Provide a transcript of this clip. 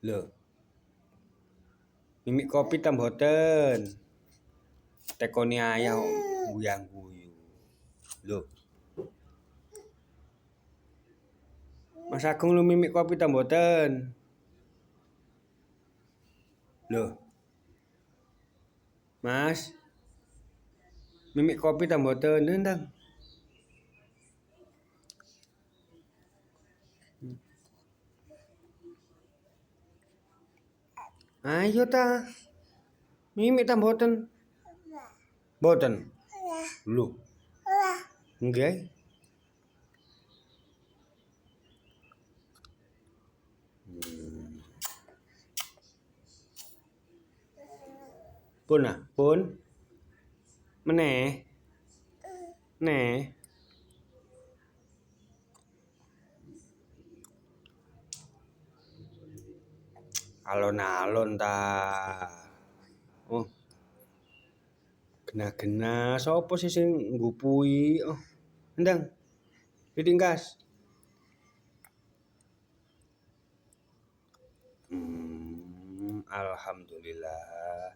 Lho, mimik kopi ta mboten? Tekoni ayah guyang-guyu. Lho. Mas Agung lu mimik kopi ta mboten? Lho. Mas. Mimik kopi ta mboten? Ndang. Ayo ta. Mimik ta mboten? Mboten. Lho. Nggih. Pun ah, pun. Meneh. Neh. Alon-alon ta. Oh. Gena-gena sapa sih sing nggupuhi? Oh. Ndang. Ditingkas. Alhamdulillah.